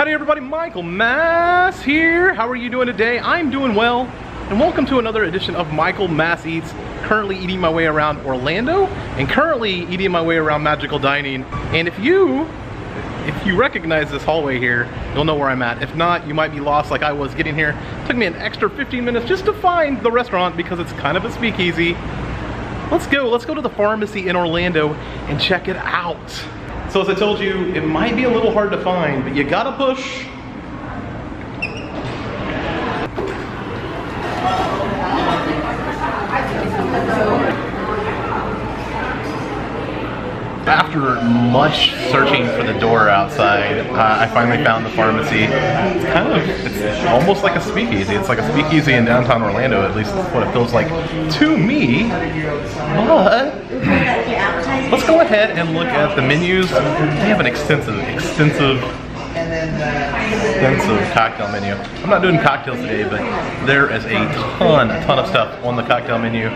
Howdy everybody, Michael Mass here. How are you doing today? I'm doing well, and welcome to another edition of Michael Mass Eats. Currently eating my way around Orlando, and currently eating my way around Magical Dining. And if you recognize this hallway here, you'll know where I'm at. If not, you might be lost like I was getting here. It took me an extra 15 minutes just to find the restaurant because it's kind of a speakeasy. Let's go to the pharmacy in Orlando and check it out. So as I told you, it might be a little hard to find, but you gotta push. After much searching for the door outside, I finally found the pharmacy. It's almost like a speakeasy. It's like a speakeasy in downtown Orlando, at least that's what it feels like to me. But let's go ahead and look at the menus. They have an extensive cocktail menu. I'm not doing cocktails today, but there is a ton of stuff on the cocktail menu.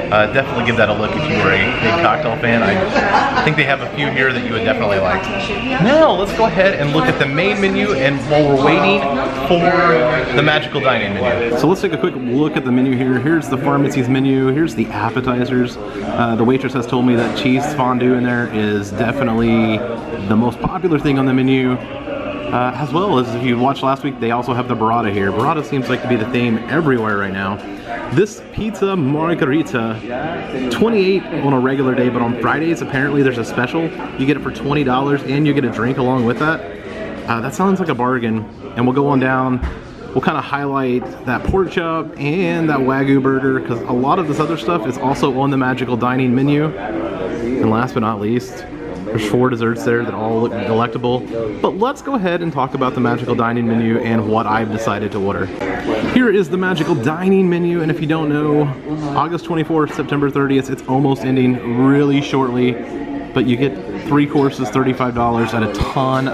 Definitely give that a look if you were a big cocktail fan. I think they have a few here that you would definitely like. Now let's go ahead and look at the main menu, and while we're waiting for the Magical Dining menu. So let's take a quick look at the menu here. Here's the pharmacy's menu. Here's the appetizers. The waitress has told me that cheese fondue in there is definitely the most popular thing on the menu. As well as, if you watched last week, they also have the burrata here. Burrata seems like to be the theme everywhere right now. This pizza margarita, $28 on a regular day, but on Fridays apparently there's a special. You get it for $20 and you get a drink along with that. That sounds like a bargain. And we'll go on down. We'll kind of highlight that pork chop and that Wagyu burger, because a lot of this other stuff is also on the Magical Dining menu. And last but not least, there's 4 desserts there that all look delectable. But let's go ahead and talk about the Magical Dining menu and what I've decided to order. Here is the Magical Dining menu, and if you don't know, August 24th, September 30th, it's almost ending really shortly. But you get 3 courses, $35 at a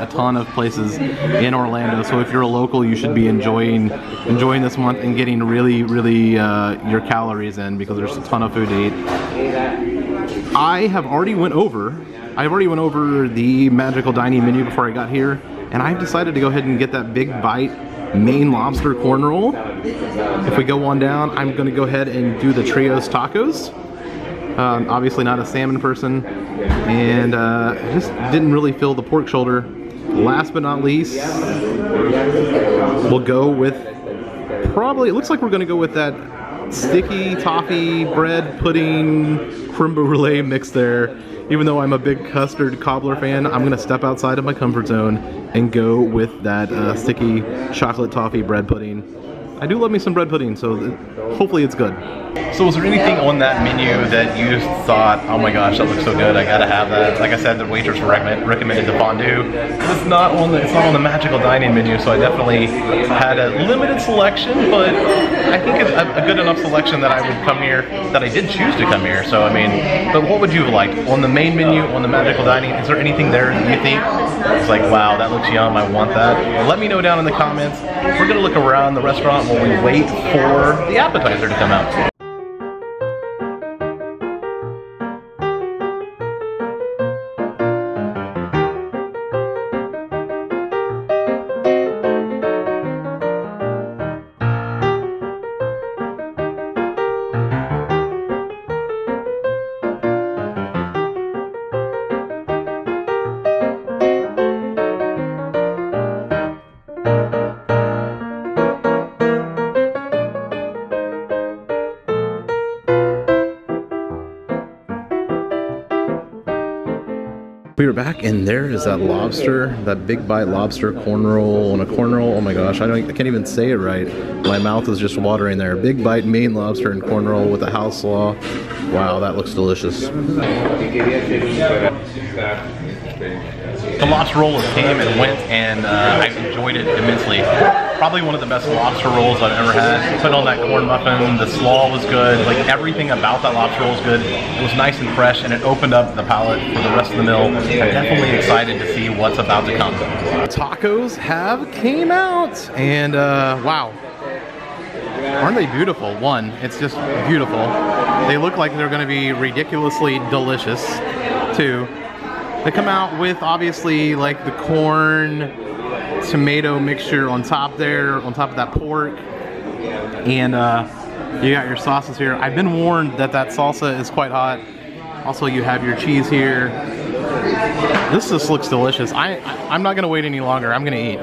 ton of places in Orlando. So if you're a local, you should be enjoying this month and getting really your calories in, because there's a ton of food to eat. I already went over the Magical Dining menu before I got here, and I've decided to go ahead and get that Big Bite Maine Lobster Corn Roll. If we go on down, I'm going to go ahead and do the Trios Tacos. Obviously not a salmon person, and just didn't really feel the pork shoulder. Last but not least, we'll go with it looks like we're going to go with that sticky toffee bread pudding creme brulee mix there. Even though I'm a big custard cobbler fan, I'm going to step outside of my comfort zone and go with that sticky chocolate toffee bread pudding. I do love me some bread pudding, so hopefully it's good. So was there anything on that menu that you thought, oh my gosh, that looks so good, I gotta have that? Like I said, the waitress recommended the fondue. It's not on the Magical Dining menu, so I definitely had a limited selection, but I think it's a good enough selection that I would come here, that I did choose to come here. So I mean, but what would you have liked? On the main menu, on the Magical Dining, is there anything there that you think it's like, wow, that looks yum, I want that? Well, let me know down in the comments. We're gonna look around the restaurant while we wait for the appetizer to come out. We are back, and there is that lobster, that Big Bite lobster corn roll on a corn roll. Oh my gosh, I can't even say it right. My mouth is just watering there. Big Bite Maine lobster and corn roll with a house slaw. Wow, that looks delicious. The lobster roll came and went, and I enjoyed it immensely. Probably one of the best lobster rolls I've ever had. Put on that corn muffin, the slaw was good, like everything about that lobster roll was good. It was nice and fresh, and it opened up the palate for the rest of the meal. I'm definitely excited to see what's about to come. Tacos have came out, and wow. Aren't they beautiful? One, it's just beautiful. They look like they're gonna be ridiculously delicious. Two, they come out with obviously like the corn tomato mixture on top there, on top of that pork. And you got your sauces here. I've been warned that that salsa is quite hot. Also, you have your cheese here. This just looks delicious. I'm not gonna wait any longer. I'm gonna eat.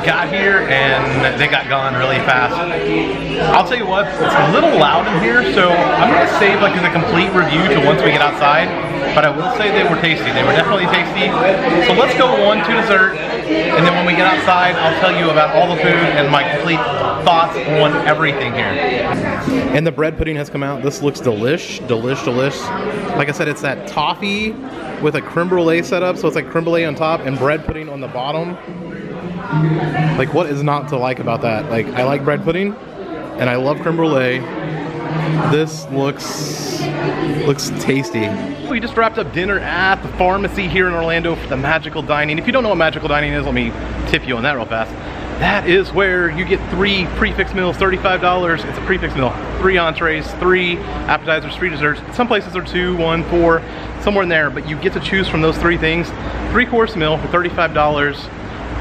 Got here and they got gone really fast. I'll tell you what, it's a little loud in here, so I'm gonna save like a complete review to once we get outside, but I will say they were tasty. They were definitely tasty. So let's go on to dessert, and then when we get outside, I'll tell you about all the food and my complete thoughts on everything here. And the bread pudding has come out. This looks delish. Like I said, it's that toffee with a creme brulee setup, so it's like creme brulee on top and bread pudding on the bottom. Like, what is not to like about that? Like, I like bread pudding, and I love creme brulee. This looks tasty. We just wrapped up dinner at the pharmacy here in Orlando for the Magical Dining. If you don't know what Magical Dining is, let me tip you on that real fast. That is where you get 3 prefix meals, $35. It's a prefix meal. 3 entrees, 3 appetizers, 3 desserts. Some places are 2, 1, 4, somewhere in there, but you get to choose from those 3 things. 3-course meal for $35.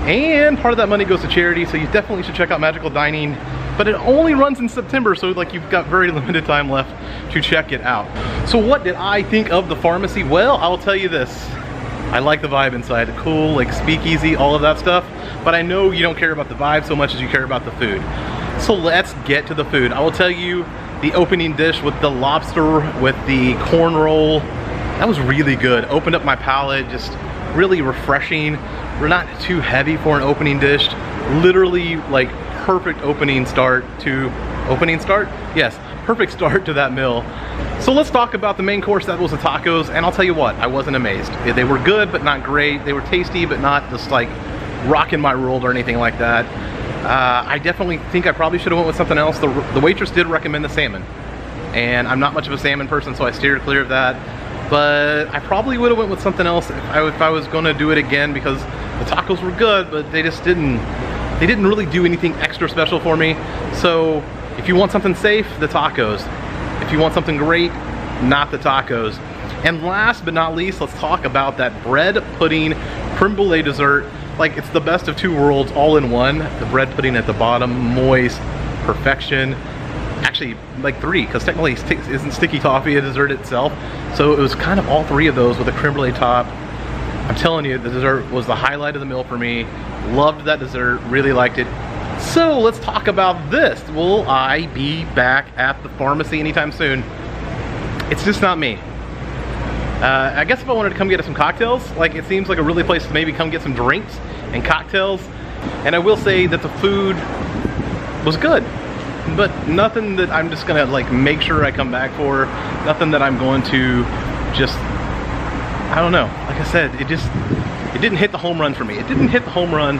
And part of that money goes to charity, so you definitely should check out Magical Dining. But it only runs in September, so like you've got very limited time left to check it out. So what did I think of the pharmacy? Well, I'll tell you this. I like the vibe inside. Cool, like speakeasy, all of that stuff. But I know you don't care about the vibe so much as you care about the food. So let's get to the food. I will tell you, the opening dish with the lobster, with the corn roll, that was really good. Opened up my palate, just really refreshing. We're not too heavy for an opening dish. Literally like perfect opening start to Yes, perfect start to that meal. So let's talk about the main course. That was the tacos, and I'll tell you what, I wasn't amazed. They were good, but not great. They were tasty, but not just like rocking my world or anything like that. I definitely think I probably should have went with something else. The waitress did recommend the salmon, and I'm not much of a salmon person, so I steered clear of that. But I probably would have went with something else if I was gonna do it again, because the tacos were good, but they didn't really do anything extra special for me. So if you want something safe, the tacos. If you want something great, not the tacos. And last but not least, let's talk about that bread pudding creme brulee dessert. Like, it's the best of 2 worlds all in one. The bread pudding at the bottom, moist, perfection. Actually, like 3, because technically isn't sticky toffee a dessert itself. So it was kind of all 3 of those with a creme brulee top. I'm telling you, the dessert was the highlight of the meal for me. Loved that dessert, really liked it. So let's talk about this. Will I be back at the pharmacy anytime soon? It's just not me. I guess if I wanted to come get some cocktails, like, it seems like a really place to maybe come get some drinks and cocktails. And I will say that the food was good, but nothing that I'm just gonna like make sure I come back for. Nothing that I'm going to just, I don't know. Like I said, it didn't hit the home run for me. It didn't hit the home run,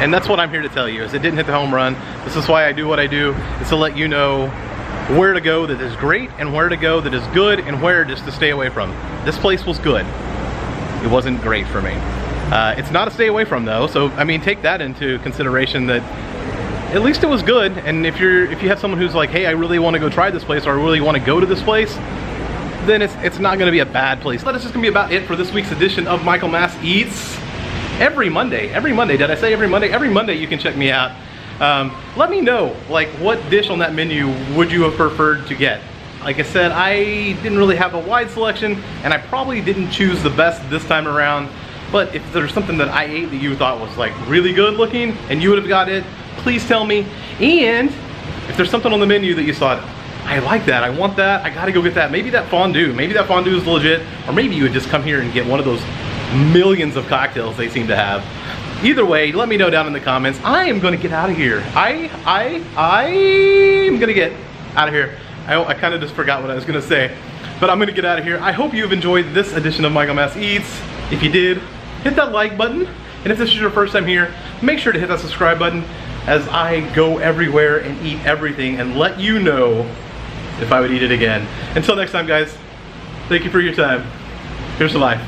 and that's what I'm here to tell you, is it didn't hit the home run. This is why I do what I do, is to let you know where to go that is great and where to go that is good and where just to stay away from. This place was good. It wasn't great for me. It's not a stay away from though, so I mean, take that into consideration, that at least it was good. And if you have someone who's like, hey, I really want to go try this place, or I really want to go to this place, then it's not going to be a bad place. But it's just going to be about it for this week's edition of Michael Mass Eats. Every Monday, did I say every Monday? Every Monday you can check me out. Let me know, like, what dish on that menu would you have preferred to get? Like I said, I didn't really have a wide selection, and I probably didn't choose the best this time around. But if there's something that I ate that you thought was like really good looking and you would have got it, please tell me. And if there's something on the menu that you thought, I like that, I want that, I gotta go get that. Maybe that fondue is legit, or maybe you would just come here and get one of those millions of cocktails they seem to have. Either way, let me know down in the comments. I am gonna get out of here. I'm gonna get out of here. I kind of just forgot what I was gonna say, but I'm gonna get out of here. I hope you've enjoyed this edition of Michael Mass Eats. If you did, hit that like button. And if this is your first time here, make sure to hit that subscribe button, as I go everywhere and eat everything and let you know if I would eat it again. Until next time, guys, thank you for your time. Here's to life.